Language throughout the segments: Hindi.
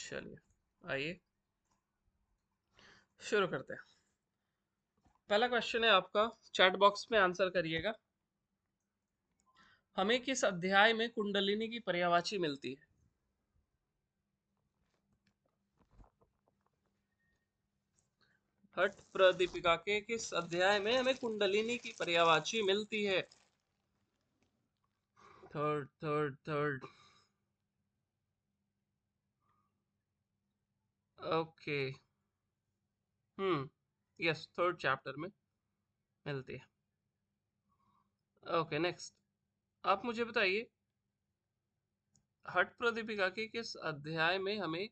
चलिए आइए शुरू करते हैं। पहला क्वेश्चन है आपका, चैट बॉक्स में आंसर करिएगा। हमें किस अध्याय में कुंडलिनी की पर्यायवाची मिलती है? हठ प्रदीपिका के किस अध्याय में हमें कुंडलिनी की पर्यायवाची मिलती है? Third. Okay. Yes, third chapter में मिलती है। ओके, नेक्स्ट आप मुझे बताइए, हठ प्रदीपिका के किस अध्याय में हमें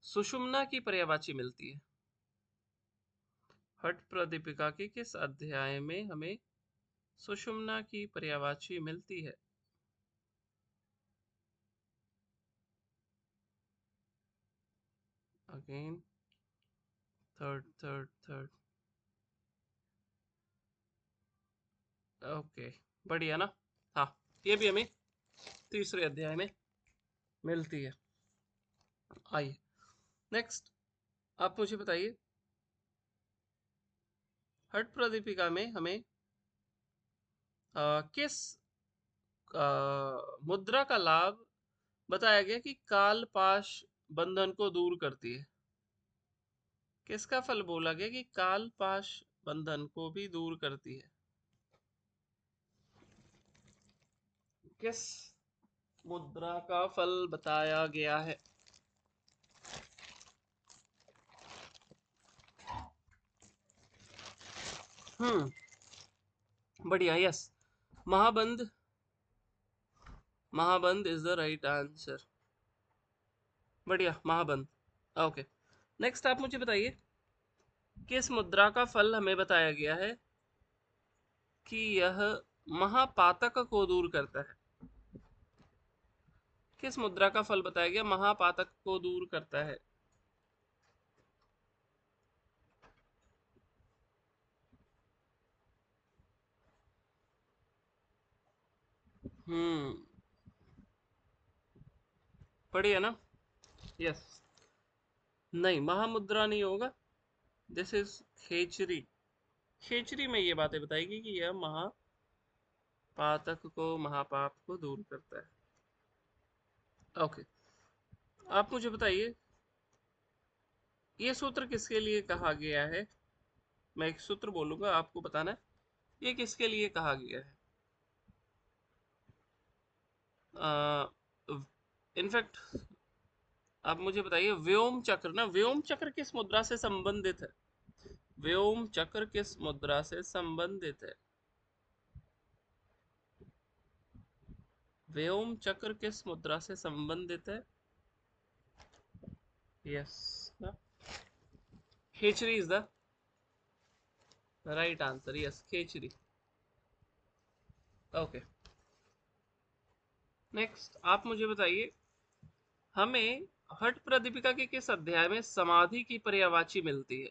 सुषुम्ना की पर्यायवाची मिलती है? हठ प्रदीपिका के किस अध्याय में हमें सुषुम्ना की पर्यायवाची मिलती है? Again third. ओके, बढ़िया ना। हाँ, ये भी हमें तीसरे अध्याय में मिलती है। आइए नेक्स्ट आप मुझे बताइए, हठ प्रदीपिका में हमें किस मुद्रा का लाभ बताया गया कि कालपाश बंधन को दूर करती है? किसका फल बोला गया कि कालपाश बंधन को भी दूर करती है? किस मुद्रा का फल बताया गया है? बढ़िया, yes, Mahabandh. Mahabandh is the right answer. बढ़िया, महाबंध। ओके, नेक्स्ट आप मुझे बताइए, किस मुद्रा का फल हमें बताया गया है कि यह महापातक को दूर करता है? किस मुद्रा का फल बताया गया महापातक को दूर करता है? हम्म बढ़िया ना। यस, नहीं, महामुद्रा नहीं होगा, दिस इज खेचरी। खेचरी में ये बातें बताएगी कि यह महापातक को, महापाप को दूर करता है। ओके, आप मुझे बताइए, ये सूत्र किसके लिए कहा गया है? मैं एक सूत्र बोलूंगा, आपको बताना है ये किसके लिए कहा गया है। इनफैक्ट आप मुझे बताइए, व्योम चक्र ना, व्योम चक्र किस मुद्रा से संबंधित है? व्योम चक्र किस मुद्रा से संबंधित है? व्योम चक्र किस मुद्रा से संबंधित है? Yes, Khechari is the right answer. Yes, Khechari. Okay, next आप मुझे बताइए, हमें हठ प्रदीपिका के किस अध्याय में समाधि की पर्यायवाची मिलती है?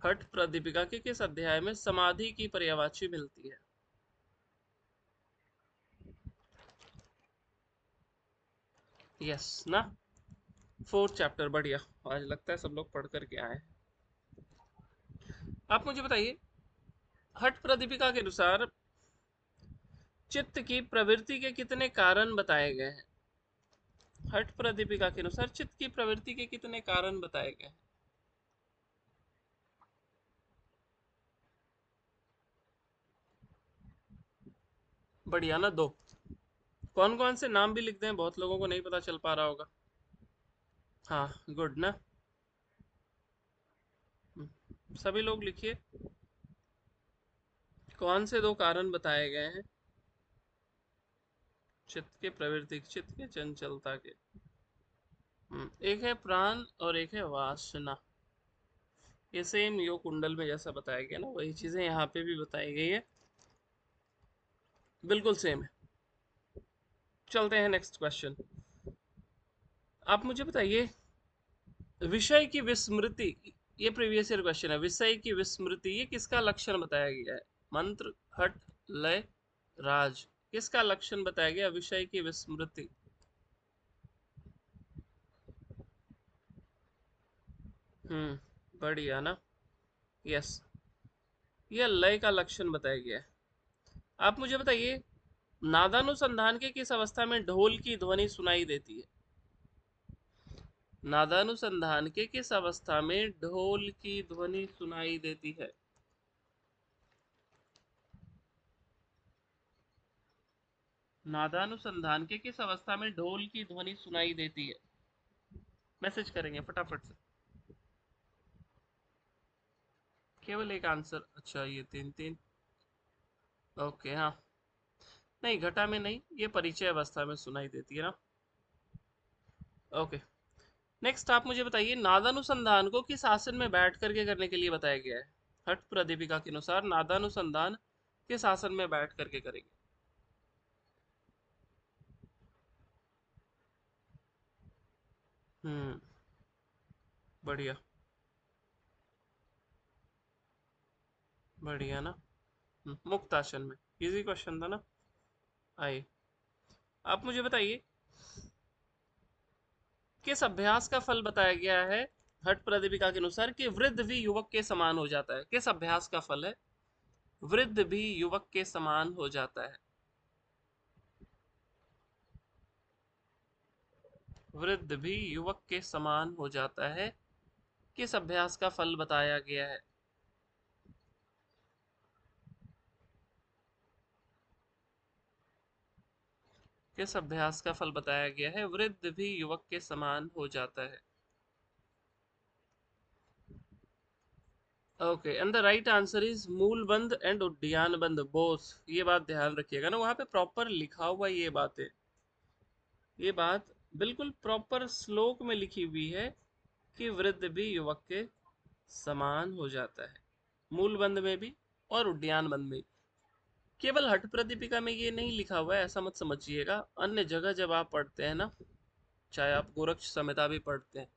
हठ प्रदीपिका के किस अध्याय में समाधि की पर्यायवाची मिलती है? यस ना, फोर्थ चैप्टर। बढ़िया, आज लगता है सब लोग पढ़ करके आए। आप मुझे बताइए, हठ प्रदीपिका के अनुसार चित्त की प्रवृत्ति के कितने कारण बताए गए हैं? हठ प्रदीपिका के अनुसार चित्त की प्रवृत्ति के कितने कारण बताए गए हैं? बढ़िया ना, दो। कौन कौन से नाम भी लिख दें, बहुत लोगों को नहीं पता चल पा रहा होगा। हाँ, गुड ना। सभी लोग लिखिए, कौन से दो कारण बताए गए हैं चित्त के प्रवृत्ति, चित्त के चंचलता के? एक है प्राण और एक है वासना। ये सेम योग कुंडल में जैसा बताया गया ना, वही चीजें यहाँ पे भी बताई गई है, बिल्कुल सेम है। चलते हैं नेक्स्ट क्वेश्चन। आप मुझे बताइए, विषय की विस्मृति, ये प्रीवियस ईयर क्वेश्चन है, विषय की विस्मृति ये किसका लक्षण बताया गया है? मंत्र, हट, लय, राज, किसका लक्षण बताया गया विषय की विस्मृति? बढ़िया ना। यस, ये लय का लक्षण बताया गया है। आप मुझे बताइए, नादानुसंधान के किस अवस्था में ढोल की ध्वनि सुनाई देती है? नादानुसंधान के किस अवस्था में ढोल की ध्वनि सुनाई देती है? नादानुसंधान के किस अवस्था में ढोल की ध्वनि सुनाई देती है? मैसेज करेंगे फटाफट से। केवल एक आंसर, अच्छा ये तीन तीन। ओके हाँ, नहीं घटा में नहीं, ये परिचय अवस्था में सुनाई देती है ना। ओके, नेक्स्ट आप मुझे बताइए, नादानुसंधान को किस आसन में बैठ करके करने के लिए बताया गया है? हठ प्रदीपिका के अनुसार नादानुसंधान किस आसन में बैठ करके करेंगे? हम्म, बढ़िया, बढ़िया ना। मुक्त आसन में। इजी क्वेश्चन था ना। आइए, आप मुझे बताइए, किस अभ्यास का फल बताया गया है हठ प्रदीपिका के अनुसार कि वृद्ध भी युवक के समान हो जाता है? किस अभ्यास का फल है वृद्ध भी युवक के समान हो जाता है? वृद्ध भी युवक के समान हो जाता है, किस अभ्यास का फल बताया गया है? किस अभ्यास का फल बताया गया है वृद्ध भी युवक के समान हो जाता है? Okay, and the right answer is Mulbandh and Uddiyan Bandh both. ये बात ध्यान रखिएगा ना, वहां पे प्रॉपर लिखा हुआ ये बात है। ये बात बिल्कुल प्रॉपर श्लोक में लिखी हुई है कि वृद्ध भी युवक के समान हो जाता है, मूल बंध में भी और उद्यान बंध में भी। केवल हठ प्रदीपिका में ये नहीं लिखा हुआ है, ऐसा मत समझिएगा। अन्य जगह जब आप पढ़ते हैं ना, चाहे आप गोरक्ष संहिता भी पढ़ते हैं,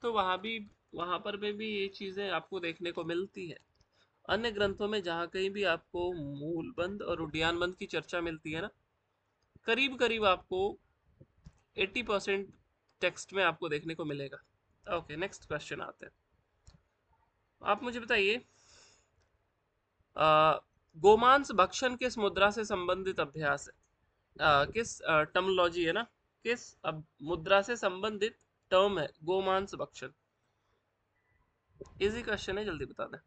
तो वहां पर भी ये चीजें आपको देखने को मिलती है। अन्य ग्रंथों में जहाँ कहीं भी आपको मूल बंध और उद्यान बंध की चर्चा मिलती है ना, करीब करीब आपको 80% टेक्स्ट में आपको देखने को मिलेगा। ओके, नेक्स्ट क्वेश्चन आते हैं। आप मुझे बताइए, गोमांस भक्षण किस मुद्रा से संबंधित अभ्यास है? किस टर्मोलॉजी है ना, किस मुद्रा से संबंधित टर्म है गोमांस भक्षण? इजी क्वेश्चन है, जल्दी बता दें।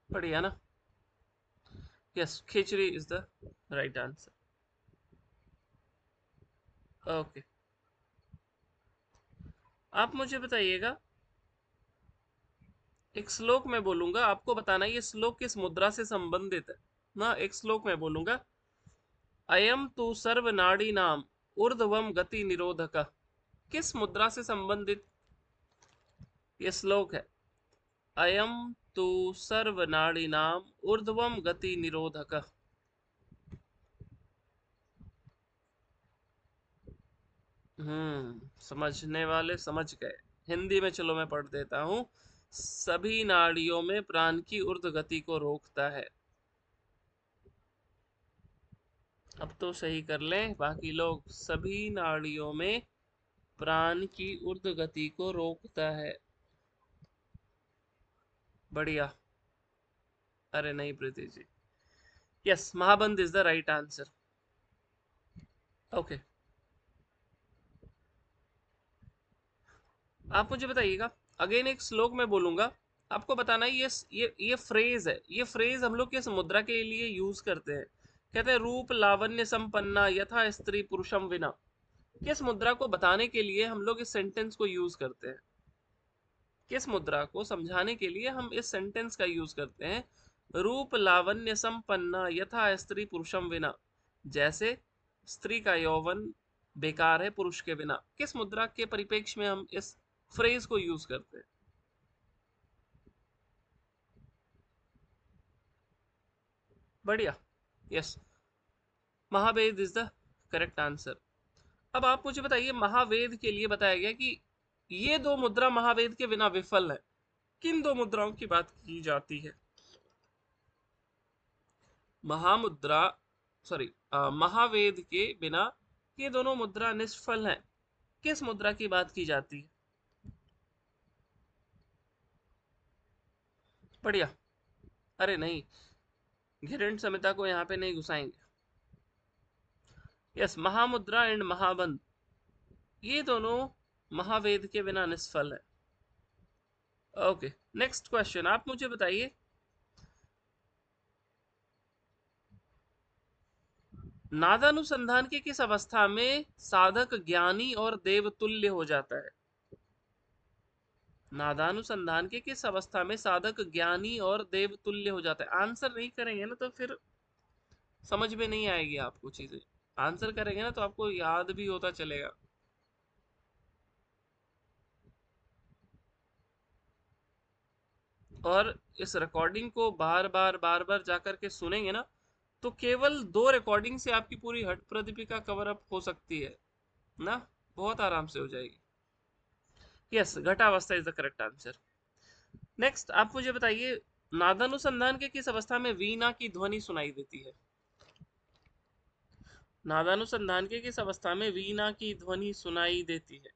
बढ़िया ना। Yes, khichdi is the right answer. Okay, आप मुझे बताइएगा, एक श्लोक में बोलूंगा, आपको बताना ये श्लोक किस मुद्रा से संबंधित है ना। एक श्लोक में बोलूंगा, अयम तु सर्व नाड़ी नाम ऊर्ध्वम गति निरोधक। किस मुद्रा से संबंधित ये श्लोक है? अयम तु सर्व नाड़ी नाम ऊर्ध्वम गति निरोधक। समझने वाले समझ गए। हिंदी में चलो मैं पढ़ देता हूँ। सभी नाड़ियों में प्राण की ऊर्ध्व गति को रोकता है। अब तो सही कर लें बाकी लोग, सभी नाड़ियों में प्राण की ऊर्ध्व गति को रोकता है। बढ़िया। अरे नहीं Preeti ji, yes, Mahabandh is the right answer. Okay, आप मुझे बताइएगा, अगेन एक श्लोक में बोलूंगा, आपको बताना है ये फ्रेज है, ये फ्रेज हम लोग किस मुद्रा के लिए यूज करते हैं? कहते हैं रूप लावण्य संपन्ना यथा स्त्री पुरुषम विना। किस मुद्रा को बताने के लिए हम लोग इस सेंटेंस को यूज करते हैं? किस मुद्रा को समझाने के लिए हम इस सेंटेंस का यूज करते हैं? रूप लावण्य संपन्ना यथा स्त्री पुरुषम विना, जैसे स्त्री का यौवन बेकार है पुरुष के बिना। किस मुद्रा के परिप्रेक्ष्य में हम इस फ्रेज को यूज करते हैं? बढ़िया, yes, Mahaved is the correct answer. अब आप मुझे बताइए, महावेद के लिए बताया गया कि ये दो मुद्रा महावेद के बिना विफल है। किन दो मुद्राओं की बात की जाती है? महामुद्रा, सॉरी, महावेद के बिना ये दोनों मुद्रा निष्फल हैं। किस मुद्रा की बात की जाती है? बढ़िया। अरे नहीं, घिरंड संहिता को यहाँ पे नहीं घुसाएंगे। यस, महामुद्रा एंड महाबंध, ये दोनों महावेद के बिना निष्फल है। ओके, नेक्स्ट क्वेश्चन, आप मुझे बताइए, नादानुसंधान की किस अवस्था में साधक ज्ञानी और देवतुल्य हो जाता है? नादानुसंधान के किस अवस्था में साधक ज्ञानी और देवतुल्य हो जाता है? आंसर नहीं करेंगे ना तो फिर समझ में नहीं आएगी आपको चीजें। आंसर करेंगे ना तो आपको याद भी होता चलेगा। और इस रिकॉर्डिंग को बार बार जाकर के सुनेंगे ना, तो केवल 2 रिकॉर्डिंग से आपकी पूरी हट प्रदीपिका कवर अप हो सकती है ना, बहुत आराम से हो जाएगी। Yes, Ghatavastha is the correct answer. Next, आप मुझे बताइए, नादानुसंधान के किस अवस्था में वीणा की ध्वनि सुनाई देती है? नादानुसंधान के किस अवस्था में वीणा की ध्वनि सुनाई देती है?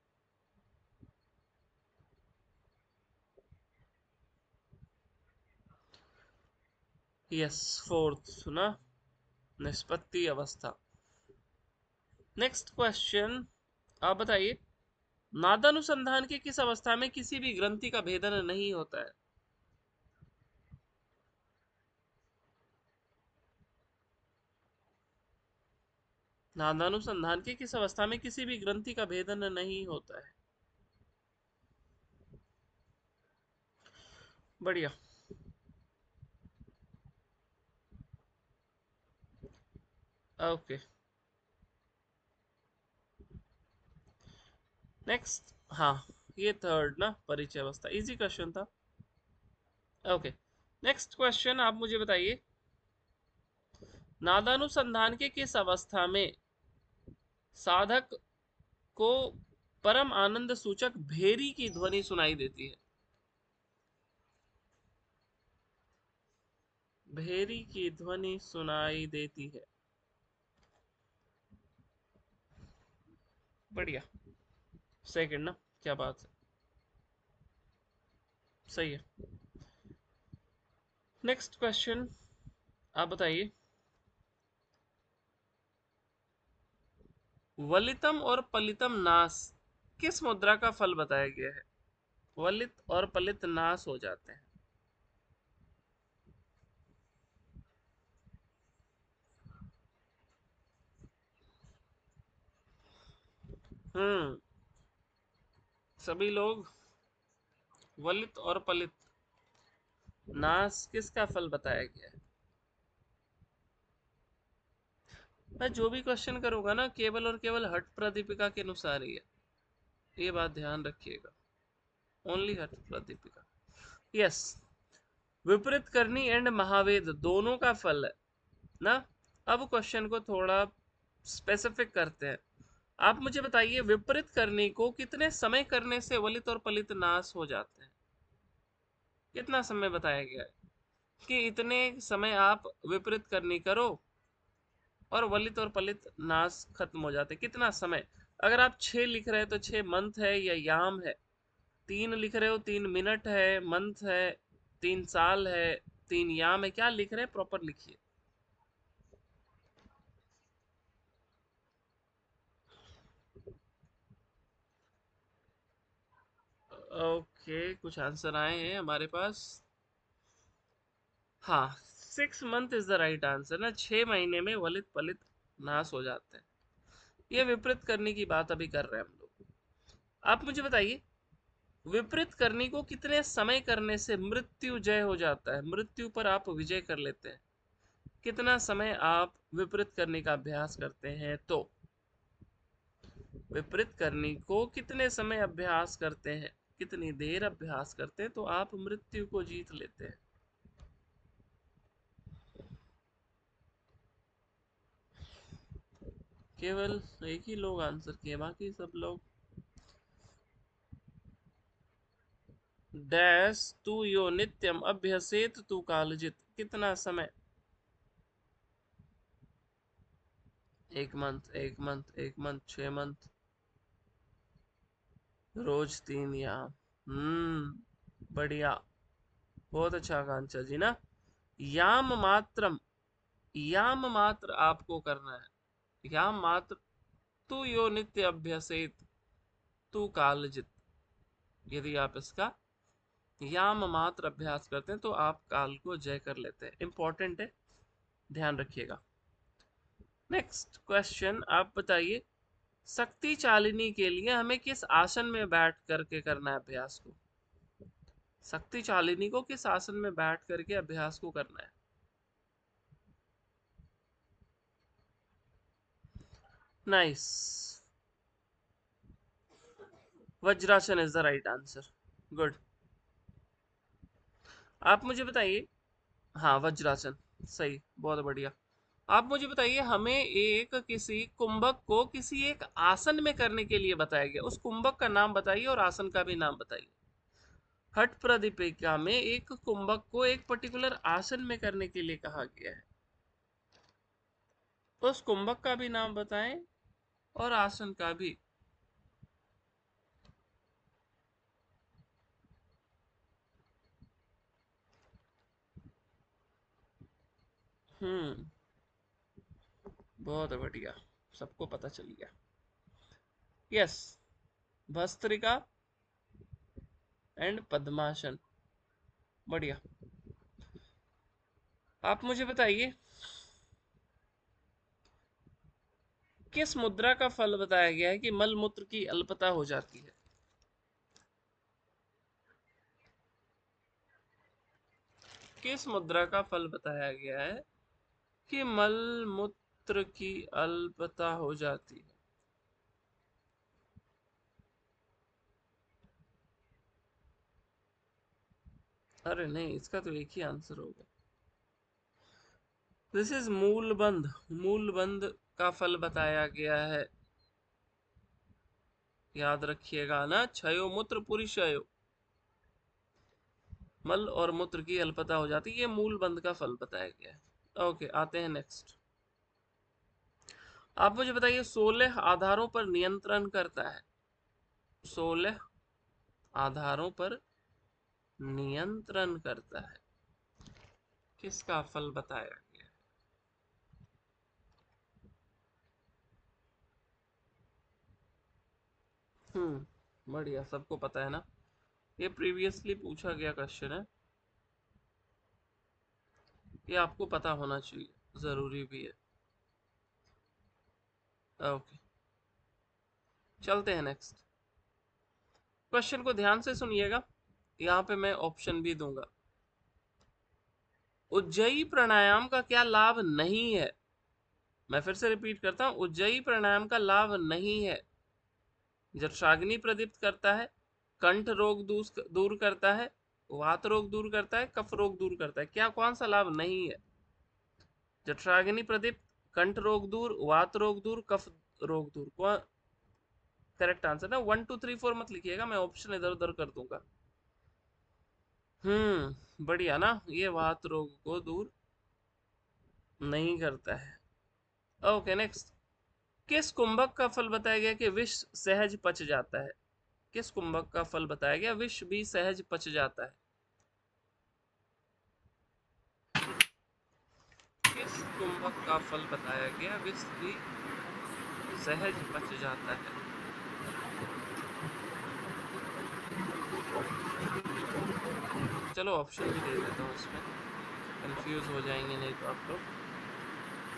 यस, फोर्थ ना, निष्पत्ति अवस्था। नेक्स्ट क्वेश्चन, आप बताइए, नादानुसंधान के किस अवस्था में किसी भी ग्रंथि का भेदन नहीं होता है? नादानुसंधान की किस अवस्था में किसी भी ग्रंथि का भेदन नहीं होता है? बढ़िया। ओके, नेक्स्ट, हाँ, ये थर्ड ना, परिचय अवस्था, इजी क्वेश्चन था। ओके, नेक्स्ट क्वेश्चन, आप मुझे बताइए, नादानुसंधान के किस अवस्था में साधक को परम आनंद सूचक भेरी की ध्वनि सुनाई देती है? भेरी की ध्वनि सुनाई देती है। बढ़िया, सेकंड ना, क्या बात है, सही है। नेक्स्ट क्वेश्चन, आप बताइए, वलितम और पलितम नाश किस मुद्रा का फल बताया गया है? वलित और पलित नाश हो जाते हैं। हम्म, सभी लोग, वलित और पलित नाश किसका फल बताया गया है? मैं जो भी क्वेश्चन करूंगा ना, केवल और केवल हट प्रदीपिका के अनुसार ही है, ये बात ध्यान रखिएगा, ओनली हट प्रदीपिका। यस, विपरीत करनी एंड महावेद दोनों का फल है ना। अब क्वेश्चन को थोड़ा स्पेसिफिक करते हैं। आप मुझे बताइए, विपरीत करनी को कितने समय करने से वलित और पलित नाश हो जाते हैं? कितना समय बताया गया है कि इतने समय आप विपरीत करनी करो और वलित और पलित नाश खत्म हो जाते? कितना समय? अगर आप 6 लिख रहे हो तो 6 मंथ है या याम है? 3 लिख रहे हो, 3 मिनट है, मंथ है, 3 साल है, 3 याम है, क्या लिख रहे हैं, प्रॉपर लिखिए। ओके, कुछ आंसर आए हैं हमारे पास। हाँ, 6 month is the right answer ना, 6 महीने में वलित पलित नाश हो जाते हैं। ये विपरीत करने की बात अभी कर रहे हैं हम लोग। आप मुझे बताइए, विपरीत करने को कितने समय करने से मृत्यु जय हो जाता है, मृत्यु पर आप विजय कर लेते हैं? कितना समय आप विपरीत करने का अभ्यास करते हैं तो? विपरीत करने को कितने समय अभ्यास करते हैं, कितनी देर अभ्यास करते हैं तो आप मृत्यु को जीत लेते हैं? केवल एक ही लोग आंसर किए, बाकी सब लोग डैश तू यो नित्यम अभ्यसेत तू कालजित, कितना समय? 1 मंथ, 1 मंथ, 1 मंथ, 6 मंथ, रोज 3 याम। बढ़िया, बहुत अच्छा कांचा जी ना। याम मात्रम, याम मात्र आपको करना है, याम मात्र। तू यो नित्य अभ्यसेत, तू कालजित। यदि आप इसका याम मात्र अभ्यास करते हैं तो आप काल को जय कर लेते हैं। इंपॉर्टेंट है, ध्यान रखिएगा। नेक्स्ट क्वेश्चन, आप बताइए शक्ति चालिनी के लिए हमें किस आसन में बैठ करके करना है अभ्यास को? शक्ति चालिनी को किस आसन में बैठ करके अभ्यास को करना है? Nice, vajrasana is the right answer. Good. आप मुझे बताइए, हाँ वज्रासन, सही, बहुत बढ़िया। आप मुझे बताइए, हमें एक किसी कुंभक को किसी एक आसन में करने के लिए बताया गया, उस कुंभक का नाम बताइए और आसन का भी नाम बताइए। हठ प्रदीपिका में एक कुंभक को एक पर्टिकुलर आसन में करने के लिए कहा गया है, उस कुंभक का भी नाम बताएं और आसन का भी। हम्म, बहुत बढ़िया, सबको पता चल गया। यस, भस्त्रिका एंड पद्मासन, बढ़िया। आप मुझे बताइए, किस मुद्रा का फल बताया गया है कि मल मूत्र की अल्पता हो जाती है? किस मुद्रा का फल बताया गया है कि मल मूत्र की अल्पता हो जाती है? अरे नहीं, इसका तो एक ही आंसर होगा। दिस इज मूलबंध, मूलबंध का फल बताया गया है। याद रखिएगा ना, क्षयो मूत्र पुरुषयो, मल और मूत्र की अल्पता हो जाती है, ये मूलबंध का फल बताया गया है। ओके, आते हैं नेक्स्ट। आप मुझे बताइए, 16 आधारों पर नियंत्रण करता है, 16 आधारों पर नियंत्रण करता है, किसका फल बताया गया है? बढ़िया, सबको पता है ना, ये प्रीवियसली पूछा गया क्वेश्चन है, ये आपको पता होना चाहिए, जरूरी भी है। ओके, चलते हैं नेक्स्ट क्वेश्चन को, ध्यान से सुनिएगा, यहाँ पे मैं ऑप्शन भी दूंगा। उज्जयी प्राणायाम का क्या लाभ नहीं है? मैं फिर से रिपीट करता हूं, उज्जयी प्राणायाम का लाभ नहीं है। जठराग्नि प्रदीप्त करता है, कंठ रोग दूर करता है, वात रोग दूर करता है, कफ रोग दूर करता है, क्या कौन सा लाभ नहीं है? जठराग्नि प्रदीप्त, कंठ रोग दूर, वात रोग दूर, कफ रोग दूर, कौन करेक्ट आंसर ना? 1 2 3 4 मत लिखिएगा, मैं ऑप्शन इधर उधर कर दूंगा। बढ़िया ना, ये वात रोग को दूर नहीं करता है। Okay, next. किस कुंभक का फल बताया गया कि विष सहज पच जाता है? किस कुंभक का फल बताया गया विष भी सहज पच जाता है? किस कुंभक का फल बताया गया विष भी सहज पच जाता है? चलो ऑप्शन भी दे देता हूँ इसमें, कंफ्यूज हो जाएंगे नहीं तो आप लोग।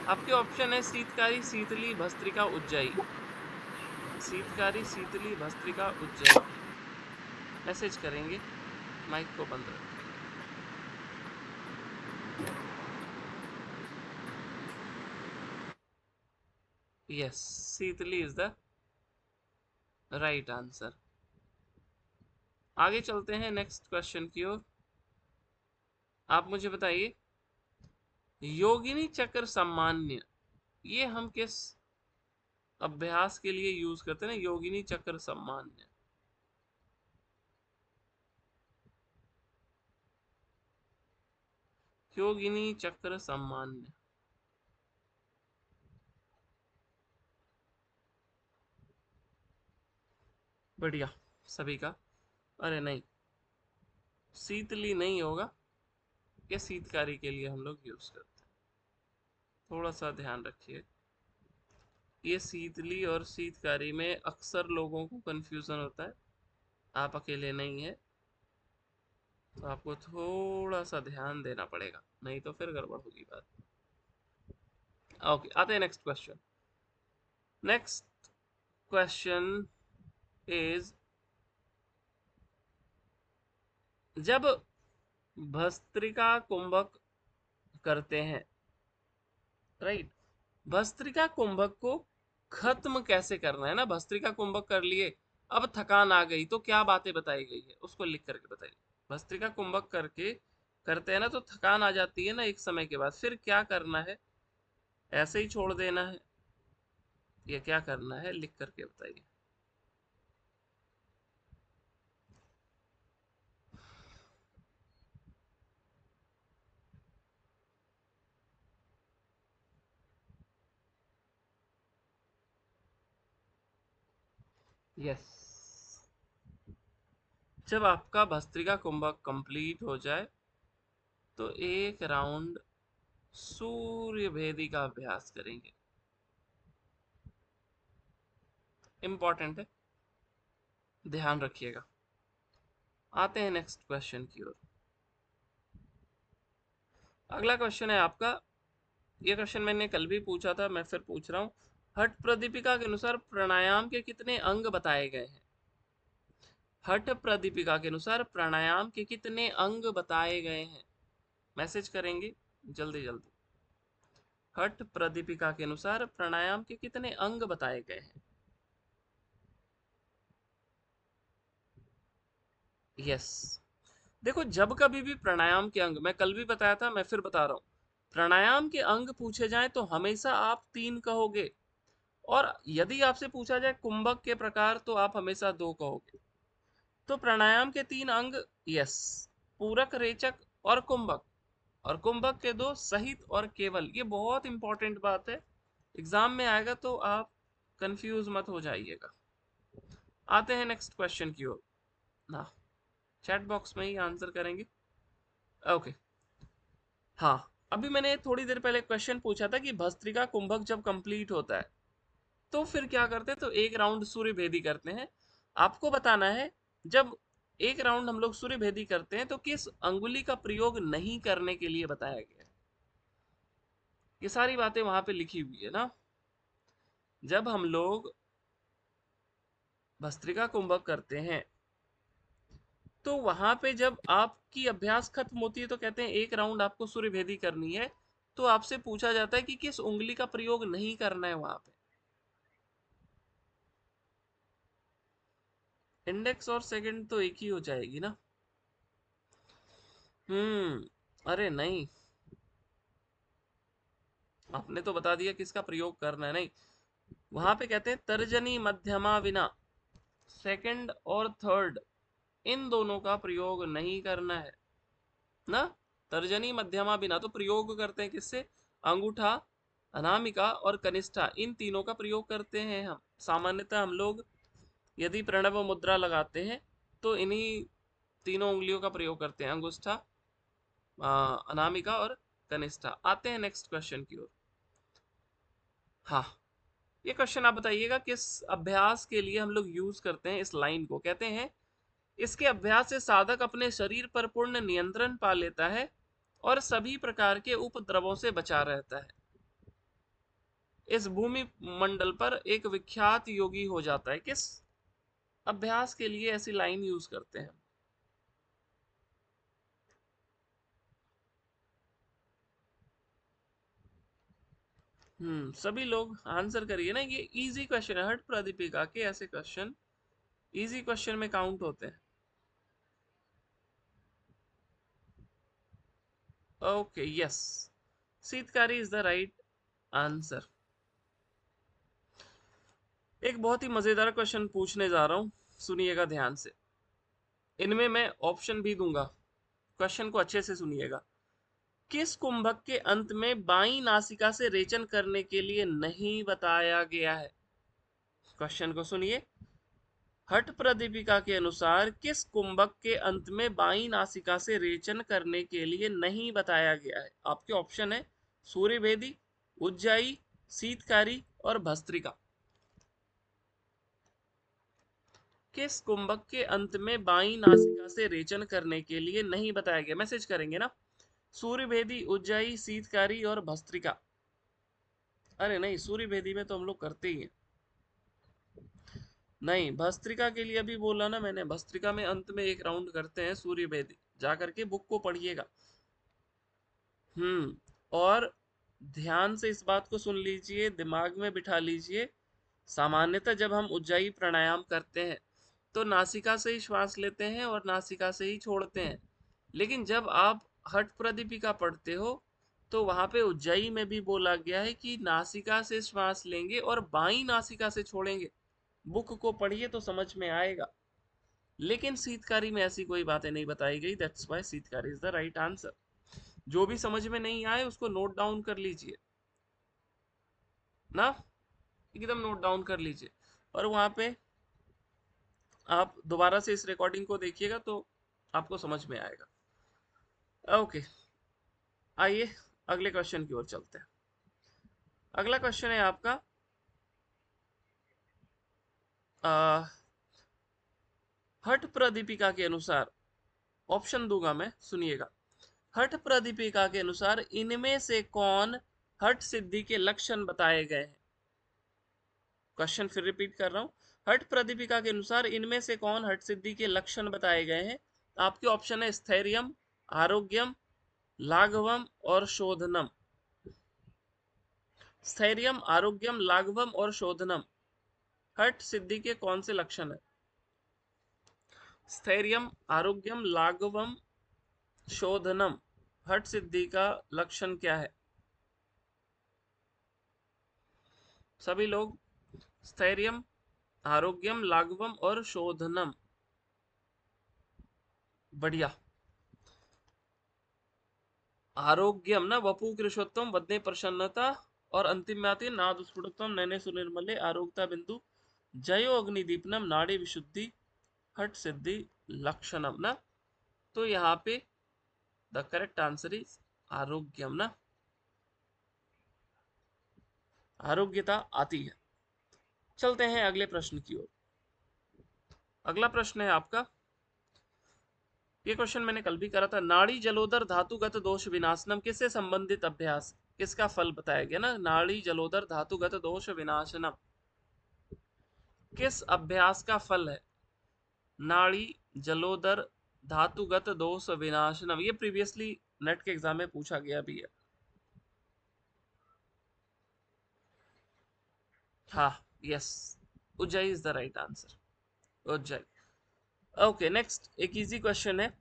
आपके ऑप्शन है शीतकारी, शीतली, भस्त्रिका, उज्जयी। शीतकारी, शीतली, भस्त्रिका, उज्जयी। मैसेज करेंगे, माइक को बंद रखें। Yes, sheetali is the right answer. आगे चलते हैं नेक्स्ट क्वेश्चन की ओर। आप मुझे बताइए, योगिनी चक्र सम्मान्य, ये हम किस अभ्यास के लिए यूज करते हैं ना, योगिनी चक्र सम्मान्य? योगिनी चक्र सम्मान्य, बढ़िया, सभी का। अरे नहीं, शीतली नहीं होगा, ये शीतकारी के लिए हम लोग यूज करते हैं, थोड़ा सा ध्यान रखिए। ये शीतली और शीतकारी में अक्सर लोगों को कंफ्यूजन होता है, आप अकेले नहीं है, तो आपको थोड़ा सा ध्यान देना पड़ेगा, नहीं तो फिर गड़बड़ होगी बात। ओके, आते हैं next question. Next question is, जब भस्त्रिका कुंभक करते हैं, राइट, भस्त्रिका कुंभक को खत्म कैसे करना है ना, भस्त्रिका कुंभक कर लिए, अब थकान आ गई तो क्या बातें बताई गई है उसको लिख करके बताइए। भस्त्रिका कुंभक करके करते हैं ना तो थकान आ जाती है ना एक समय के बाद, फिर क्या करना है, ऐसे ही छोड़ देना है, ये क्या करना है लिख करके बताइए। यस, जब आपका भस्त्रिका कुंभक कंप्लीट हो जाए तो एक राउंड सूर्य भेदी का अभ्यास करेंगे, इंपॉर्टेंट है, ध्यान रखिएगा। आते हैं नेक्स्ट क्वेश्चन की ओर। अगला क्वेश्चन है आपका, ये क्वेश्चन मैंने कल भी पूछा था, मैं फिर पूछ रहा हूँ। हठ प्रदीपिका के अनुसार प्राणायाम के कितने अंग बताए गए हैं? हठ प्रदीपिका के अनुसार प्राणायाम के कितने अंग बताए गए हैं? मैसेज करेंगे जल्दी जल्दी। हठ प्रदीपिका के अनुसार प्राणायाम के कितने अंग बताए गए हैं? यस, देखो जब कभी भी प्राणायाम के अंग, मैं कल भी बताया था, मैं फिर बता रहा हूँ, प्राणायाम के अंग पूछे जाए तो हमेशा आप 3 कहोगे, और यदि आपसे पूछा जाए कुंभक के प्रकार तो आप हमेशा 2 कहोगे। तो प्राणायाम के 3 अंग, यस, पूरक, रेचक और कुंभक, और कुंभक के 2 सहित और केवल। ये बहुत इंपॉर्टेंट बात है, एग्जाम में आएगा तो आप कंफ्यूज मत हो जाइएगा। आते हैं नेक्स्ट क्वेश्चन की ओर ना, चैट बॉक्स में ही आंसर करेंगे। ओके, हाँ, अभी मैंने थोड़ी देर पहले क्वेश्चन पूछा था कि भस्त्रिका कुंभक जब कंप्लीट होता है तो फिर क्या करते हैं, तो एक राउंड सूर्य भेदी करते हैं। आपको बताना है, जब एक राउंड हम लोग सूर्य भेदी करते हैं तो किस अंगुली का प्रयोग नहीं करने के लिए बताया गया है, ये सारी बातें वहां पे लिखी हुई है ना। जब हम लोग भस्त्रिका कुंभक करते हैं तो वहां पे जब आपकी अभ्यास खत्म होती है तो कहते हैं एक राउंड आपको सूर्य भेदी करनी है, तो आपसे पूछा जाता है कि किस उंगली का प्रयोग नहीं करना है वहां पे। इंडेक्स और सेकंड तो एक ही हो जाएगी ना। अरे नहीं, आपने तो बता दिया किसका प्रयोग करना है, नहीं, वहां पे कहते हैं तर्जनी मध्यमा विना, सेकंड और थर्ड इन दोनों का प्रयोग नहीं करना है ना। तर्जनी मध्यमा बिना तो प्रयोग करते हैं किससे, अंगूठा, अनामिका और कनिष्ठा, इन तीनों का प्रयोग करते हैं हम सामान्यतः। हम लोग यदि प्रणव मुद्रा लगाते हैं तो इन्हीं तीनों उंगलियों का प्रयोग करते हैं, अंगुष्ठा, अनामिका और कनिष्ठा। आते हैं नेक्स्ट क्वेश्चन की ओर। हाँ, ये क्वेश्चन आप बताइएगा, किस अभ्यास के लिए हम लोग यूज करते हैं इस लाइन को, कहते हैं इसके अभ्यास से साधक अपने शरीर पर पूर्ण नियंत्रण पा लेता है और सभी प्रकार के उपद्रवों से बचा रहता है, इस भूमि मंडल पर एक विख्यात योगी हो जाता है। किस अभ्यास के लिए ऐसी लाइन यूज करते हैं? सभी लोग आंसर करिए ना, ये इजी क्वेश्चन है, हट प्रदीपिका के ऐसे क्वेश्चन इजी क्वेश्चन में काउंट होते हैं। Okay, yes, Sheetkari is the right answer. एक बहुत ही मजेदार क्वेश्चन पूछने जा रहा हूं, सुनिएगा ध्यान से, इनमें मैं ऑप्शन भी दूंगा, क्वेश्चन को अच्छे से सुनिएगा। किस कुंभक के अंत में बाई नासिका से रेचन करने के लिए नहीं बताया गया है? क्वेश्चन को सुनिए। हठ प्रदीपिका के अनुसार किस कुंभक के अंत में बाई नासिका से रेचन करने के लिए नहीं बताया गया है? आपके ऑप्शन है सूर्यभेदी, उज्जाई, शीतकारी और भस्त्रिका। किस कुंभक के अंत में बाई नासिका से रेचन करने के लिए नहीं बताया गया? मैसेज करेंगे ना, सूर्यभेदी, उज्जाई, शीतकारी और भस्त्रिका। अरे नहीं, सूर्यभेदी में तो हम लोग करते ही हैं। नहीं, भस्त्रिका के लिए अभी बोला ना मैंने, भस्त्रिका में अंत में एक राउंड करते हैं सूर्यभेदी, जा करके बुक को पढ़िएगा। और ध्यान से इस बात को सुन लीजिए, दिमाग में बिठा लीजिए। सामान्यतः जब हम उज्जाई प्राणायाम करते हैं तो नासिका से ही श्वास लेते हैं और नासिका से ही छोड़ते हैं, लेकिन जब आप हठ प्रदीपिका पढ़ते हो तो वहां पे उज्जाई में भी बोला गया है कि नासिका से श्वास लेंगे और बाई नासिका से छोड़ेंगे। बुक को पढ़िए तो समझ में आएगा। लेकिन शीतकारी में ऐसी कोई बातें नहीं बताई गई, that's why Sheetkari is the right answer. जो भी समझ में नहीं आए उसको नोट डाउन कर लीजिए ना, एकदम नोट डाउन कर लीजिए। और वहां पे आप दोबारा से इस रिकॉर्डिंग को देखिएगा तो आपको समझ में आएगा। ओके, आइए अगले क्वेश्चन की ओर चलते हैं। अगला क्वेश्चन है आपका हठ प्रदीपिका के अनुसार, ऑप्शन दूंगा मैं, सुनिएगा। हठ प्रदीपिका के अनुसार इनमें से कौन हठ सिद्धि के लक्षण बताए गए हैं? क्वेश्चन फिर रिपीट कर रहा हूं। हठ प्रदीपिका के अनुसार इनमें से कौन हठ सिद्धि के लक्षण बताए गए हैं? आपके ऑप्शन है स्थैर्यम, आरोग्यम, लाघवम और शोधनम। स्थैर्यम, आरोग्यम, लाघवम और शोधनम हठ सिद्धि के कौन से लक्षण है? स्थैर्यम, आरोग्यम, लाघवम, शोधनम हठ सिद्धि का लक्षण क्या है? सभी लोग, स्थैर्यम, आरोग्यम, लाघवम और शोधनम। बढ़िया। आरोग्यम ना, वपु कृषोत्तम, वदने प्रसन्नता, और अंतिम में आती है नाद स्फुटतम, नैने सुनिर्मले, आरोग्यता बिंदु, जयो अग्निदीपनम, नाड़ी विशुद्धि, हठ सिद्धि लक्षणम ना। तो यहाँ पे द करेक्ट आंसर इज आरोग्यम ना, आरोग्यता आती है। चलते हैं अगले प्रश्न की ओर। अगला प्रश्न है आपका, ये क्वेश्चन मैंने कल भी करा था। नाड़ी जलोदर धातुगत दोष विनाशनम किससे संबंधित अभ्यास, किसका फल बताया गया ना? नाड़ी जलोदर धातुगत दोष विनाशनम किस अभ्यास का फल है? नाड़ी जलोदर धातुगत दोष विनाशनम, ये प्रीवियसली नेट के एग्जाम में पूछा गया भी है। हाँ, yes, Ujjain is the right answer, Ujjain. Okay, next एक इजी क्वेश्चन है।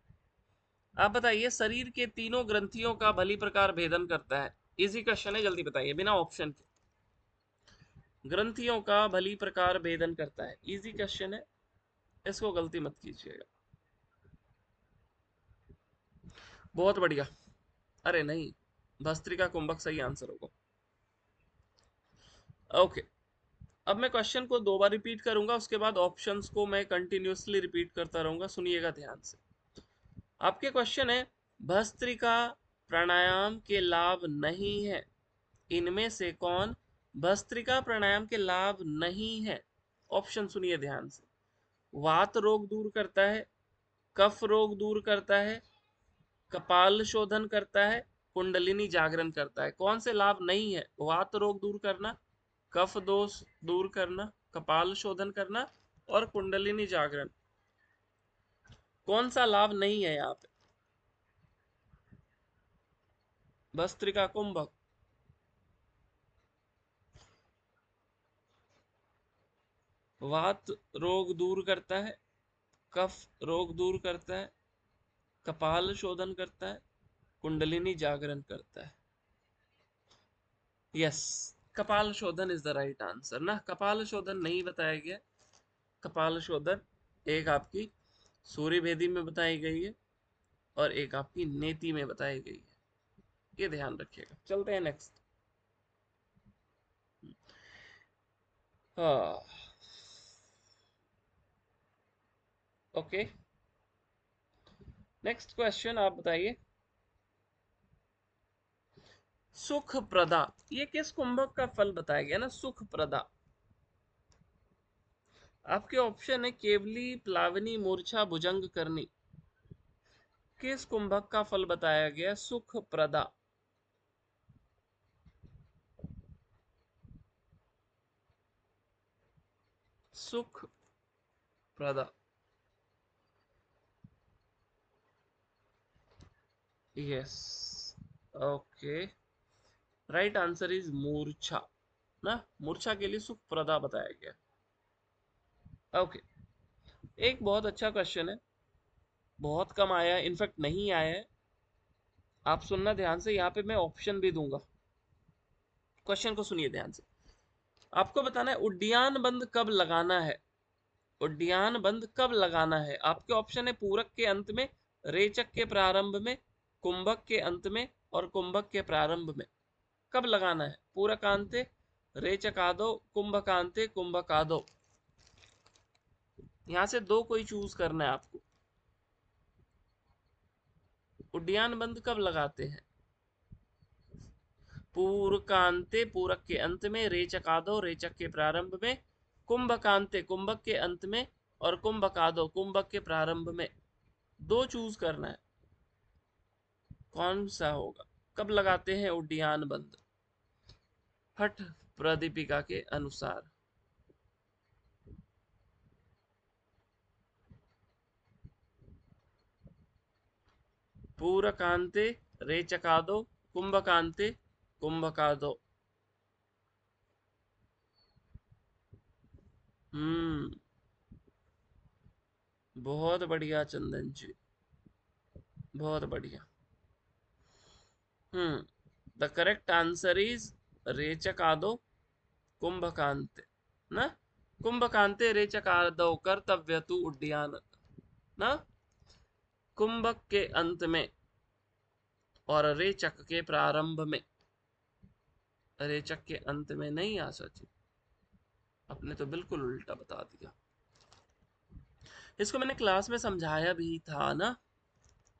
आप बताइए, शरीर के तीनों ग्रंथियों का भली प्रकार भेदन करता है? इजी क्वेश्चन है, जल्दी बताइए बिना ऑप्शन के। ग्रंथियों का भली प्रकार भेदन करता है, इजी क्वेश्चन है, इसको गलती मत कीजिएगा। बहुत बढ़िया। अरे नहीं, भस्त्रिका कुंभक सही आंसर होगा। ओके, अब मैं क्वेश्चन को दो बार रिपीट करूंगा, उसके बाद ऑप्शंस को मैं कंटिन्यूअसली रिपीट करता रहूंगा, सुनिएगा ध्यान से। आपके क्वेश्चन है, भस्त्रिका प्राणायाम के लाभ नहीं है, इनमें से कौन भस्त्रिका प्राणायाम के लाभ नहीं है? ऑप्शन सुनिए ध्यान से। वात रोग दूर करता है, कफ रोग दूर करता है, कपाल शोधन करता है, कुंडलिनी जागरण करता है। कौन से लाभ नहीं है? वात रोग दूर करना, कफ दोष दूर करना, कपाल शोधन करना और कुंडलिनी जागरण। कौन सा लाभ नहीं है यहाँ पे? भस्त्रिका कुंभक। वात रोग दूर करता है, कफ रोग दूर करता है, कपाल शोधन करता है, कुंडलिनी जागरण करता है। यस, कपाल शोधन इज द राइट आंसर ना। कपाल शोधन नहीं बताया गया। कपाल शोधन एक आपकी सूर्य भेदी में बताई गई है और एक आपकी नेति में बताई गई है, ये ध्यान रखिएगा। चलते हैं नेक्स्ट। हाँ, ओके, नेक्स्ट क्वेश्चन आप बताइए। सुख प्रदा, ये किस कुंभक का फल बताया गया ना, सुख प्रदा। आपके ऑप्शन है केवली, प्लावनी, मूर्छा, भुजंग करनी। किस कुंभक का फल बताया गया सुख प्रदा? सुख प्रदा, yes, okay, right answer is Moorchha ना, मूर्छा के लिए सुख प्रदा बताया गया। ओके, एक बहुत अच्छा क्वेश्चन है, बहुत कम आया है, इनफैक्ट नहीं आया है। आप सुनना ध्यान से, यहाँ पे मैं ऑप्शन भी दूंगा। क्वेश्चन को सुनिए ध्यान से। आपको बताना है उड्डयन बंद कब लगाना है। उड्डयन बंद कब लगाना है? आपके ऑप्शन है पूरक के अंत में, रेचक के प्रारंभ में, कुंभक के अंत में और कुंभक के प्रारंभ में। कब लगाना है? पूरकांते, रेचकादो, कुंभकांते, कुंभकादो। यहां से दो कोई चूज करना है आपको। उड्डयन बंद कब लगाते हैं? पूरकांते, पूरक के अंत में, रेचकादो, रेचक के प्रारंभ में, कुंभकांते, कुंभक के अंत में और कुंभकादो, कुंभक के प्रारंभ में। दो चूज करना है, कौन सा होगा? कब लगाते हैं उड्डयन बंद हठ प्रदीपिका के अनुसार? पूरकांते, रेचकादो, कुंभकांते, कुंभकादो। हम्म, बहुत बढ़िया चंदन जी, बहुत बढ़िया। द करेक्ट आंसर इज रेचकादो, कुंभकांते ना, कुंभकांते रेचकादो कर्तव्य तु उड्डयन ना, कुंभक के अंत में और रेचक के प्रारंभ में। रेचक के अंत में नहीं आ सची, आपने तो बिल्कुल उल्टा बता दिया। इसको मैंने क्लास में समझाया भी था ना,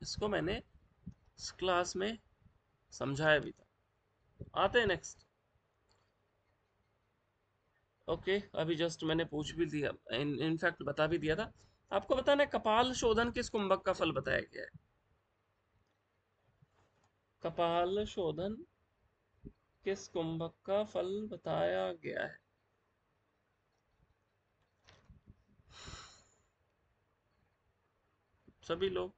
इसको मैंने क्लास में समझाया भी था। आते हैं नेक्स्ट। ओके, अभी जस्ट मैंने पूछ भी दिया, इनफैक्ट बता भी दिया था। आपको बताना है कपाल शोधन किस कुंभक का फल बताया गया है? कपाल शोधन किस कुंभक का फल बताया गया है? सभी लोग।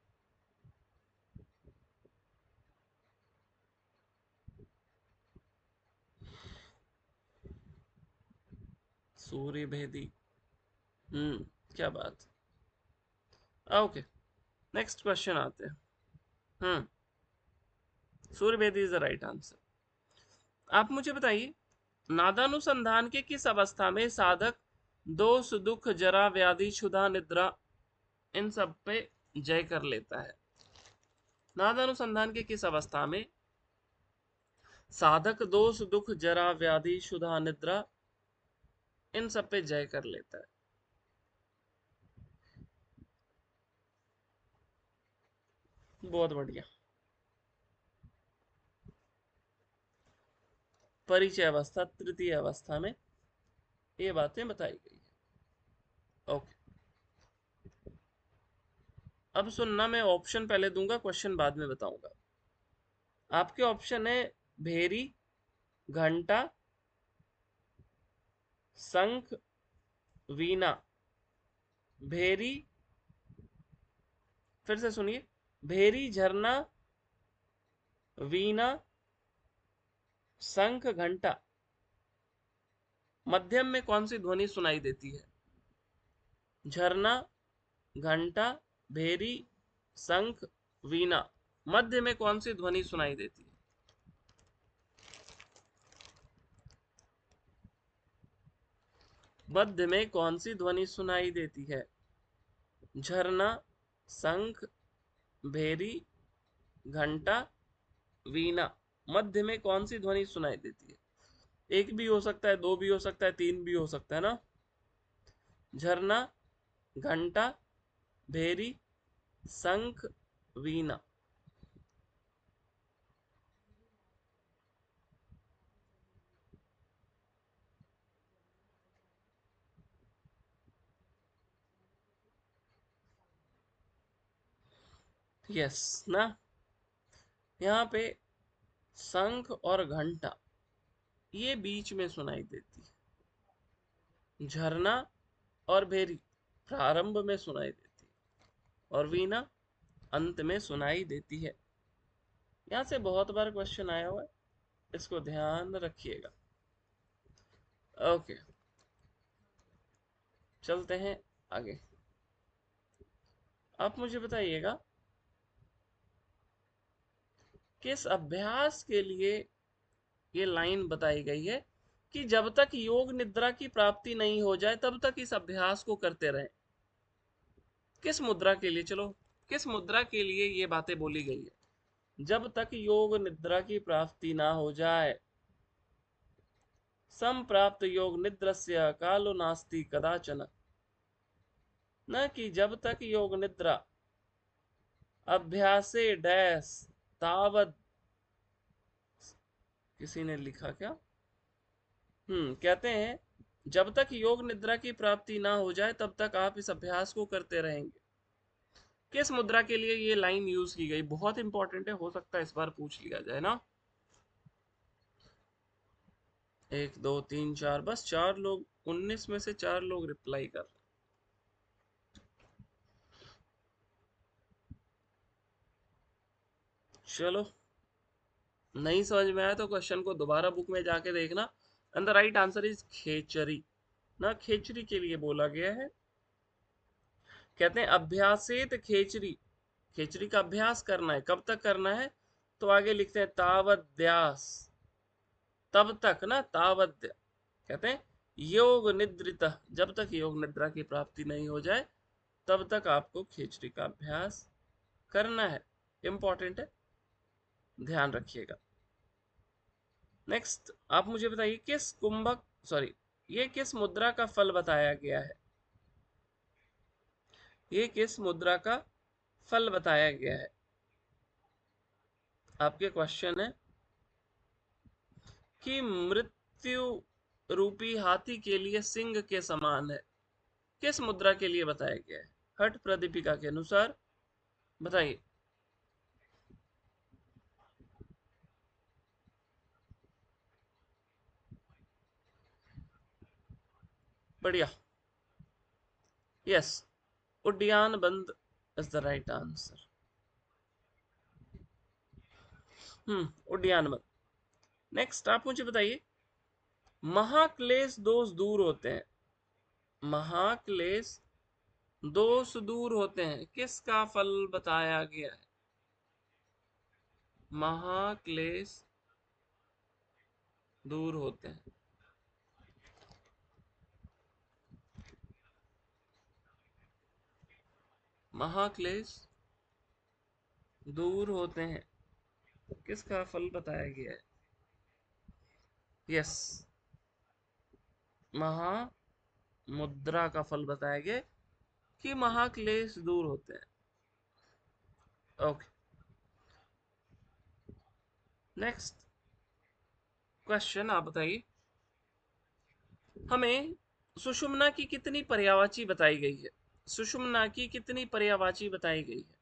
सूर्य भेदी, क्या बात। ओके, नेक्स्ट क्वेश्चन आते हैं। हम्म, सूर्य भेदी इज द राइट आंसर। आप मुझे बताइए, नादानुसंधान के किस अवस्था में साधक दोष, दुख, जरा, व्याधि, क्षुधा, निद्रा, इन सब पे जय कर लेता है? नादानुसंधान के किस अवस्था में साधक दोष, दुख, जरा, व्याधि, क्षुधा, निद्रा, इन सब पे जय कर लेता है? बहुत बढ़िया, परिचय अवस्था, तृतीय अवस्था में ये बातें बताई गई है। ओके, अब सुनना, मैं ऑप्शन पहले दूंगा, क्वेश्चन बाद में बताऊंगा। आपके ऑप्शन है भेरी, घंटा, शंख, वीणा। भेरी, फिर से सुनिए, भेरी, झरना, वीणा, शंख, घंटा। मध्यम में कौन सी ध्वनि सुनाई देती है? झरना, घंटा, भेरी, शंख, वीणा। मध्य में कौन सी ध्वनि सुनाई देती है? मध्य में कौन सी ध्वनि सुनाई देती है? झरना, शंख, भेरी, घंटा, वीणा। मध्य में कौन सी ध्वनि सुनाई देती है? एक भी हो सकता है, दो भी हो सकता है, तीन भी हो सकता है ना। झरना, घंटा, भेरी, शंख, वीणा। यस ना, यहाँ पे शंख और घंटा ये बीच में सुनाई देती है, झरना और भेरी प्रारंभ में सुनाई देती है, और वीणा अंत में सुनाई देती है। यहाँ से बहुत बार क्वेश्चन आया हुआ है, इसको ध्यान रखिएगा। ओके, चलते हैं आगे। आप मुझे बताइएगा किस अभ्यास के लिए ये लाइन बताई गई है कि जब तक योग निद्रा की प्राप्ति नहीं हो जाए तब तक इस अभ्यास को करते रहें। किस मुद्रा के लिए, चलो किस मुद्रा के लिए ये बातें बोली गई है? जब तक योग निद्रा की प्राप्ति ना हो जाए, संप्राप्त योग निद्रस्य कालो नास्ति कदाचन, न कि जब तक योग निद्रा अभ्यासे डैश तावद, किसी ने लिखा क्या? कहते हैं जब तक योग निद्रा की प्राप्ति ना हो जाए तब तक आप इस अभ्यास को करते रहेंगे। किस मुद्रा के लिए ये लाइन यूज की गई? बहुत इंपॉर्टेंट है, हो सकता है इस बार पूछ लिया जाए ना। 1 2 3 4, बस 4 लोग, 19 में से 4 लोग रिप्लाई कर रहे। चलो, नहीं समझ में आया तो क्वेश्चन को दोबारा बुक में जाके देखना। And the right answer is Khechari ना, खेचरी के लिए बोला गया है। कहते हैं अभ्यासेत खेचरी, खेचरी का अभ्यास करना है। कब तक करना है? तो आगे लिखते हैं तावद्यास, तब तक ना, तावद्य। कहते हैं योग निद्रित, जब तक योग निद्रा की प्राप्ति नहीं हो जाए तब तक आपको खेचरी का अभ्यास करना है। इंपॉर्टेंट है, ध्यान रखिएगा। नेक्स्ट आप मुझे बताइए किस कुंभक, सॉरी, ये किस मुद्रा का फल बताया गया है? ये किस मुद्रा का फल बताया गया है? आपके क्वेश्चन है कि मृत्यु रूपी हाथी के लिए सिंह के समान है, किस मुद्रा के लिए बताया गया है? हठ प्रदीपिका के अनुसार बताइए। बढ़िया, यस, उड्डयन बंद इज द राइट आंसर। उड्डयन बंद। नेक्स्ट आप मुझे बताइए महाक्लेश दोष दूर होते हैं, महाक्लेश दोष दूर होते हैं, किसका फल बताया गया है? महाक्लेश दूर होते हैं, महाक्लेश दूर होते हैं, किसका फल बताया गया है? यस, महामुद्रा का फल बताया गया कि महाक्लेश दूर होते हैं। ओके, नेक्स्ट क्वेश्चन आप बताइए हमें सुषुम्ना की कितनी पर्यायवाची बताई गई है? सुषुम्ना की कितनी पर्यायवाची बताई गई है?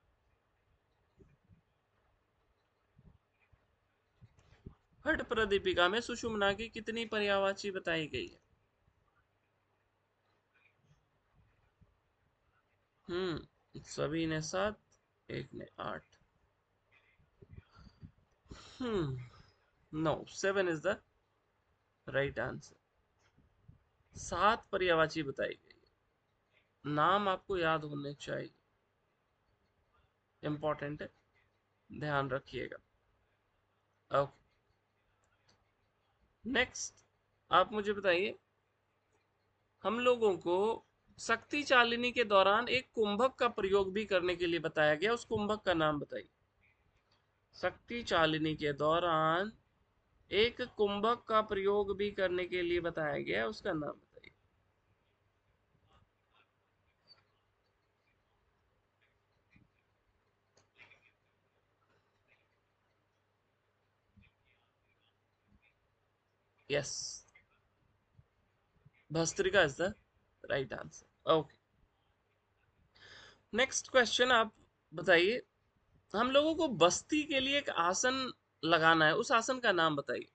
हठ प्रदीपिका में सुषुम्ना की कितनी पर्यायवाची बताई गई है? सभी ने 7, एक ने 8। No, 7 is the right answer. 7 पर्यायवाची बताई गई है, नाम आपको याद होने चाहिए, इंपॉर्टेंट है, ध्यान रखिएगा। ओके, नेक्स्ट आप मुझे बताइए हम लोगों को शक्ति चालिनी के दौरान एक कुंभक का प्रयोग भी करने के लिए बताया गया, उस कुंभक का नाम बताइए। शक्ति चालिनी के दौरान एक कुंभक का प्रयोग भी करने के लिए बताया गया, उसका नाम बताइए। Yes, bhastrika is the right answer. Okay, next question आप बताइए। हम लोगों को बस्ती के लिए एक आसन लगाना है, उस आसन का नाम बताइए।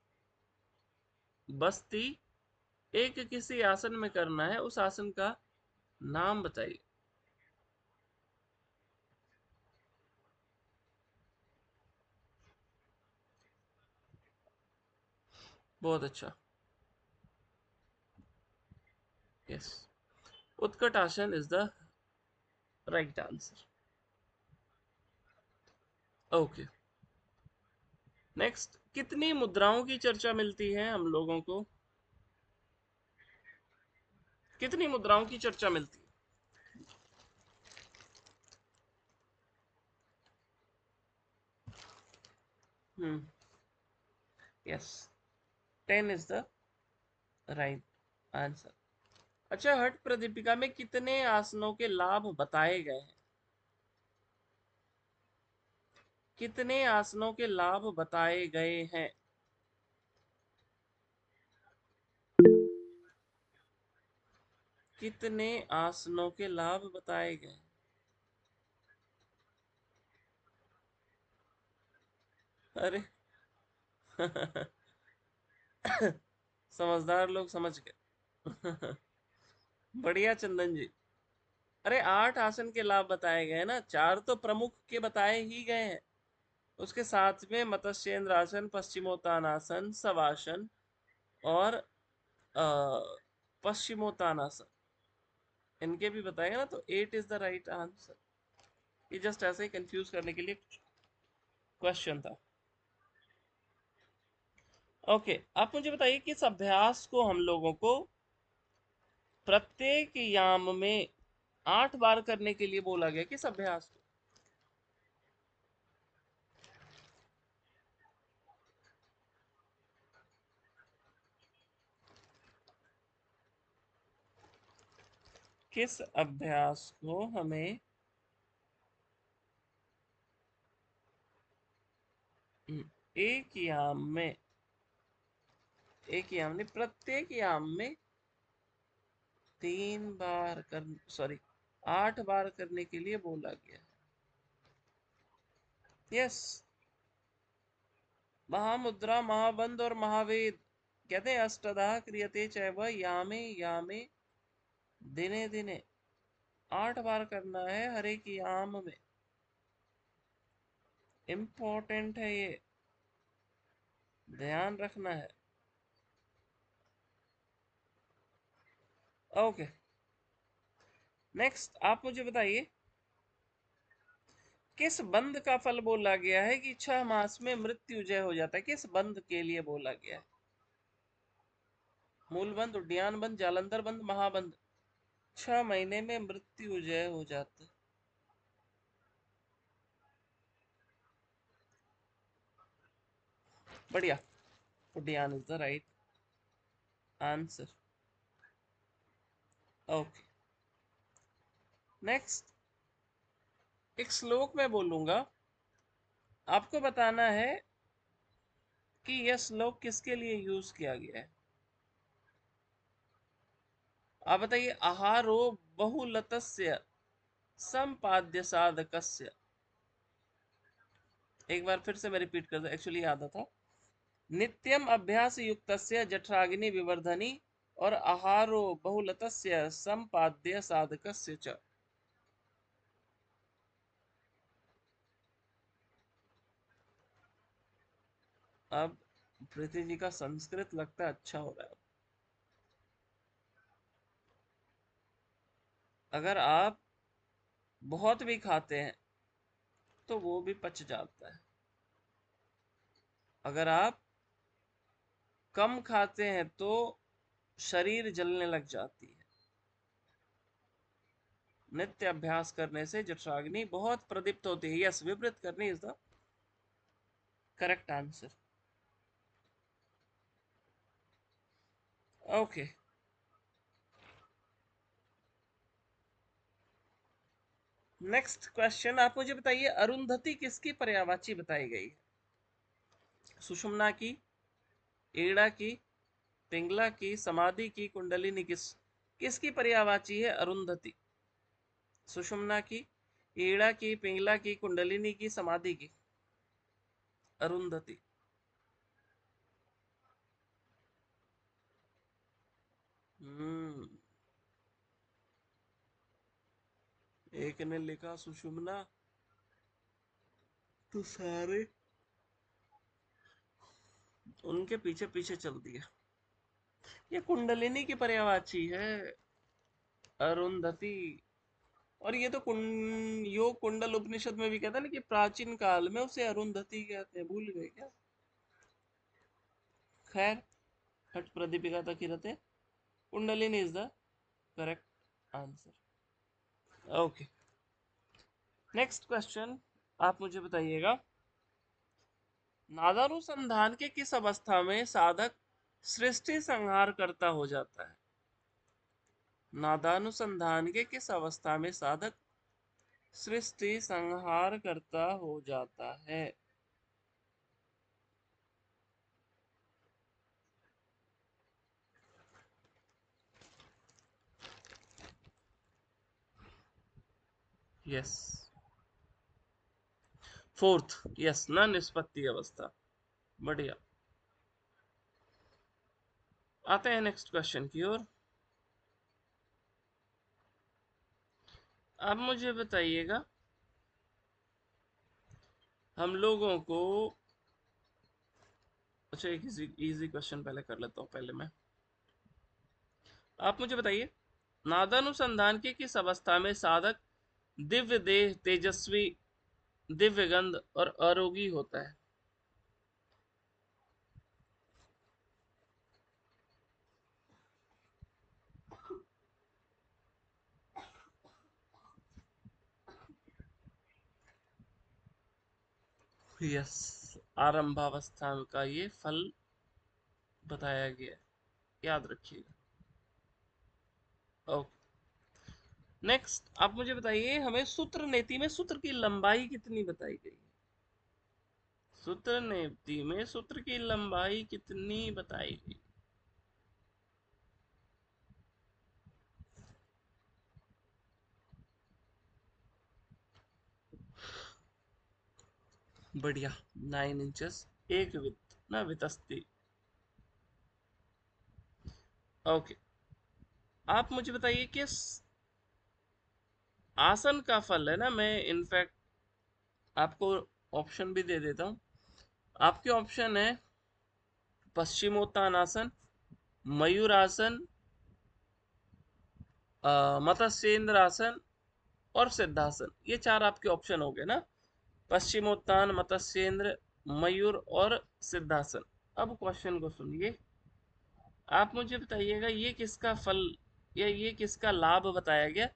बस्ती एक किसी आसन में करना है, उस आसन का नाम बताइए। बहुत अच्छा, यस, उत्कट आसन is the right answer. Okay, next, कितनी मुद्राओं की चर्चा मिलती है हम लोगों को? कितनी मुद्राओं की चर्चा मिलती है? Yes, 10 is the right answer. अच्छा, हठ प्रदीपिका में कितने आसनों के लाभ बताए गए हैं? कितने आसनों के लाभ बताए गए हैं? कितने आसनों के लाभ बताए गए? अरे समझदार लोग समझ गए। बढ़िया चंदन जी। अरे 8 आसन के लाभ बताए गए ना, 4 तो प्रमुख के बताए ही गए हैं। उसके साथ में मत्स्येंद्र आसन, पश्चिमोत्तानासन, शवासन और पश्चिमोत्तानासन, इनके भी बताएगा ना, तो 8 इज द राइट आंसर। ये जस्ट ऐसे ही कंफ्यूज करने के लिए क्वेश्चन था। ओके, आप मुझे बताइए किस अभ्यास को हम लोगों को प्रत्येक याम में 8 बार करने के लिए बोला गया? किस अभ्यास को? किस अभ्यास को हमें एक याम में, एक याम नहीं, प्रत्येक याम में 3 बार कर, सॉरी, 8 बार करने के लिए बोला गया? यस, महामुद्रा, महाबंध और महावेद। कहते हैं अष्टधा क्रियते चैव यामे यामे दिने दिने। 8 बार करना है हर एक याम में। इम्पोर्टेंट है ये, ध्यान रखना है। ओके, नेक्स्ट आप मुझे बताइए किस बंध का फल बोला गया है कि 6 मास में मृत्यु जय हो जाता है? किस बंध के लिए बोला गया है? मूल बंध, उद्यान बंध, जालंधर बंध, महाबंध। 6 महीने में मृत्यु जय हो जाता है। बढ़िया, उद्यान is the right answer. Okay, next, एक श्लोक में बोलूंगा, आपको बताना है कि यह श्लोक किसके लिए यूज किया गया है। आप बताइए। आहारो बहुलतस्य संपाद्य साधकस्य। एक बार फिर से मैं रिपीट कर दूं, एक्चुअली याद था। नित्यम अभ्यास युक्तस्य जठराग्नि विवर्धनी और आहारो बहुलतस्य संपाद्य साधकस्य च। अब प्रीति जी का संस्कृत लगता है अच्छा हो रहा है। अगर आप बहुत भी खाते हैं तो वो भी पच जाता है। अगर आप कम खाते हैं तो शरीर जलने लग जाती है। नित्य अभ्यास करने से जठराग्नि बहुत प्रदीप्त होती है। यस, विपरीत करनी is the correct answer. Okay, next question आप मुझे बताइए, अरुंधति किसकी पर्यायवाची बताई गई है? सुषुम्ना की, ईड़ा की, पिंगला की समाधि की कुंडलिनी किसकी पर्यायवाची है? अरुंधति। सुषुम्ना की, ईड़ा की, पिंगला की, कुंडलिनी की, समाधि की? अरुंधति। हम्म। एक ने लिखा सुषुम्ना तो सारे उनके पीछे पीछे चल दिया। ये कुंडलिनी की पर्यायवाची है अरुंधति। और ये तो योग कुंडल उपनिषद में भी कहता है ना कि प्राचीन काल में उसे अरुंधति कहते हैं, भूल गए क्या? खैर, हट प्रदीपिका तक ही रहते। Kundalini is the correct answer. Okay, next question आप मुझे बताइएगा, नादानुसंधान के किस अवस्था में साधक सृष्टि संहार करता हो जाता है? नादानुसंधान के किस अवस्था में साधक सृष्टि संहार करता हो जाता है? यस, फोर्थ, यस, न निष्पत्ति अवस्था। बढ़िया। आते हैं नेक्स्ट क्वेश्चन की ओर। अब मुझे बताइएगा, हम लोगों को, अच्छा एक इजी क्वेश्चन पहले कर लेता हूँ पहले मैं। आप मुझे बताइए, नादानुसंधान की किस अवस्था में साधक दिव्य देह, तेजस्वी, दिव्य गंध और अरोगी होता है? यस, आरंभावस्था का ये फल बताया गया है, याद रखिएगा। ओके, नेक्स्ट आप मुझे बताइए, हमें सूत्र नीति में सूत्र की लंबाई कितनी बताई गई है? सूत्र नीति में सूत्र की लंबाई कितनी बताई गई? बढ़िया, 9 इंचेस, एक वित्त ना वितस्ती। ओके, आप मुझे बताइए कि आसन का फल है ना, मैं इनफैक्ट आपको ऑप्शन भी दे देता हूँ। आपके ऑप्शन है पश्चिमोत्तानासन, मयूरासन, मत्स्येंद्र आसन और सिद्धासन। ये चार आपके ऑप्शन हो गए ना, पश्चिमोत्तान, मत्स्येंद्र, मयूर और सिद्धासन। अब क्वेश्चन को सुनिए, आप मुझे बताइएगा ये किसका फल या ये किसका लाभ बताया गया?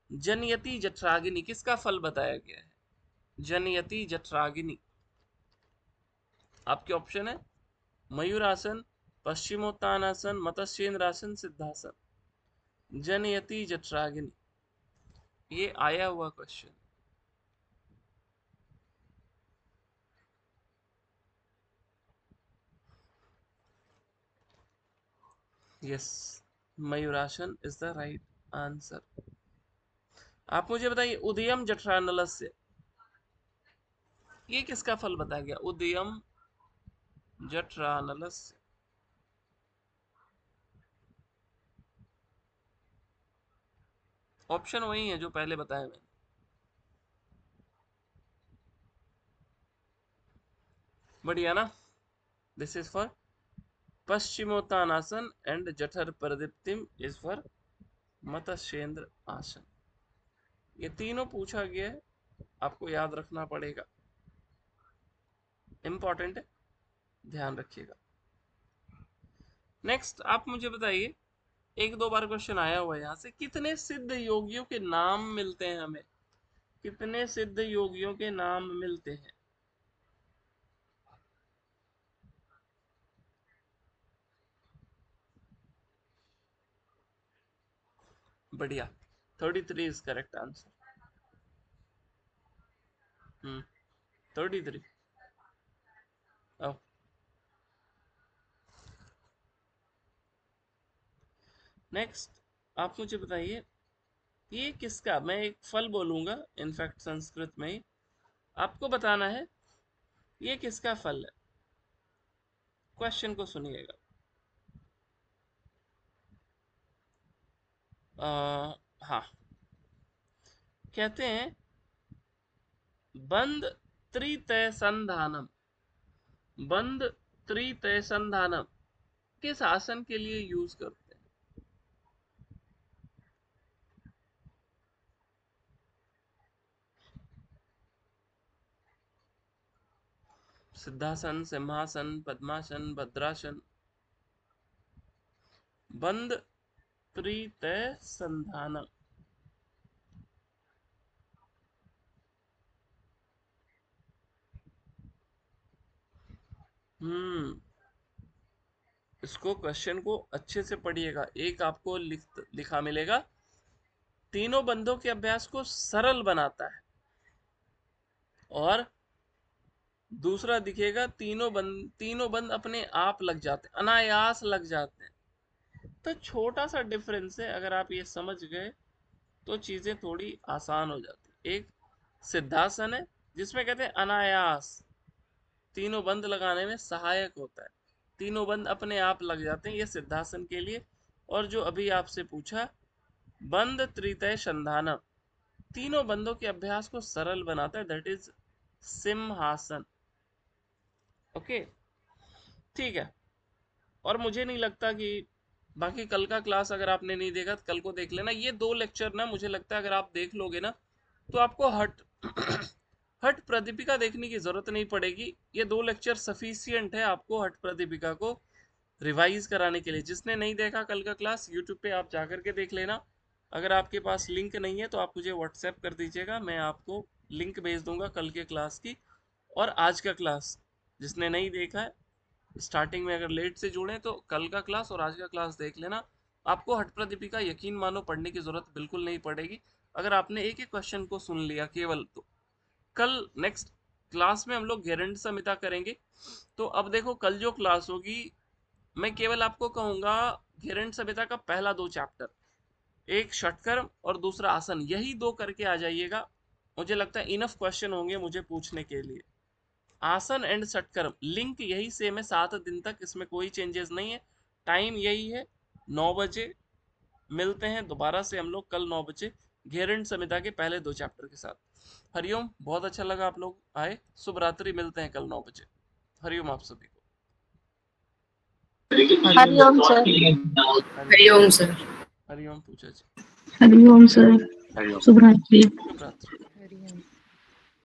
जनयति जठराग्नि किसका फल बताया गया है? जनयति जठराग्नि। आपके ऑप्शन है मयूरासन, पश्चिमोत्तानासन, मत्स्येंद्रासन, सिद्धासन। जनयति जठराग्नि, ये आया हुआ question. Yes, mayurasana is the right answer. आप मुझे बताइए, उदयम जठरानलस्य, ये किसका फल बताया गया? उदयम जठरानलस्य। ऑप्शन वही है जो पहले बताया मैंने। बढ़िया ना। This is for Paschimottanasana and जठर प्रदीप्तिम इज फॉर मत्स्येंद्र आसन। ये तीनों पूछा गया है, आपको याद रखना पड़ेगा, इंपॉर्टेंट है, ध्यान रखिएगा। नेक्स्ट आप मुझे बताइए, एक दो बार क्वेश्चन आया हुआ है यहाँ से, कितने सिद्ध योगियों के नाम मिलते हैं हमें? कितने सिद्ध योगियों के नाम मिलते हैं? बढ़िया, 33 इज करेक्ट आंसर। 33। नेक्स्ट आप मुझे बताइए, ये किसका, मैं एक फल बोलूंगा इनफैक्ट संस्कृत में ही, आपको बताना है ये किसका फल है। क्वेश्चन को सुनिएगा। हाँ, कहते हैं बंद त्रितय संधानम, बंद त्रितय संधानम किस आसन के लिए यूज करते हैं? सिद्धासन, सिंहासन, पद्मासन, भद्रासन। बंद त्रितय संधानम। इसको क्वेश्चन को अच्छे से पढ़िएगा। एक आपको लिखा मिलेगा, तीनों बंधों के अभ्यास को सरल बनाता है, और दूसरा दिखेगा तीनों बंद अपने आप लग जाते हैं, अनायास लग जाते हैं। तो छोटा सा डिफरेंस है, अगर आप ये समझ गए तो चीजें थोड़ी आसान हो जाती। एक सिद्धासन है जिसमें कहते हैं अनायास, तीनों बंद लगाने में सहायक होता है, तीनों बंद अपने आप लग जाते हैं, ये सिद्धासन के लिए। और जो अभी आपसे पूछा बंद त्रितय संधानम, तीनों बंदों के अभ्यास को सरल बनाता है, दैट इज सिंहासन। ओके, ठीक है। और मुझे नहीं लगता कि बाकी कल का क्लास अगर आपने नहीं देखा तो कल को देख लेना। ये 2 लेक्चर ना मुझे लगता है अगर आप देख लोगे ना तो आपको हट हट प्रदीपिका देखने की जरूरत नहीं पड़ेगी। ये 2 लेक्चर सफिशियंट है आपको हट प्रदीपिका को रिवाइज कराने के लिए। जिसने नहीं देखा कल का क्लास, यूट्यूब पे आप जाकर के देख लेना। अगर आपके पास लिंक नहीं है तो आप मुझे व्हाट्सएप कर दीजिएगा, मैं आपको लिंक भेज दूंगा कल के क्लास की। और आज का क्लास जिसने नहीं देखा है, स्टार्टिंग में अगर लेट से जुड़े तो कल का क्लास और आज का क्लास देख लेना। आपको हट प्रदीपिका यकीन मानो पढ़ने की जरूरत बिल्कुल नहीं पड़ेगी, अगर आपने एक एक क्वेश्चन को सुन लिया केवल तो। कल नेक्स्ट क्लास में हम लोग गेरंड संहिता करेंगे। तो अब देखो कल जो क्लास होगी, मैं केवल आपको कहूंगा गेरंड संहिता का पहला 2 चैप्टर, एक षटकर्म और दूसरा आसन, यही 2 करके आ जाइएगा। मुझे लगता है इनफ क्वेश्चन होंगे मुझे पूछने के लिए। आसन एंड षटकर्म लिंक यही सेम है 7 दिन तक, इसमें कोई चेंजेस नहीं है। टाइम यही है 9 बजे। मिलते हैं दोबारा से हम लोग कल 9 बजे घेरंड संहिता के पहले 2 चैप्टर के साथ। हरिओम, बहुत अच्छा लगा आप लोग आए। शुभ रात्रि, मिलते हैं कल 9 बजे। हरिओम आप सभी को। हरिओम सर। हरिओम सर। हरिओम पूजा जी। हरिओम सर। शुभ रात्रि। शुभ रात्रि। हरिओम।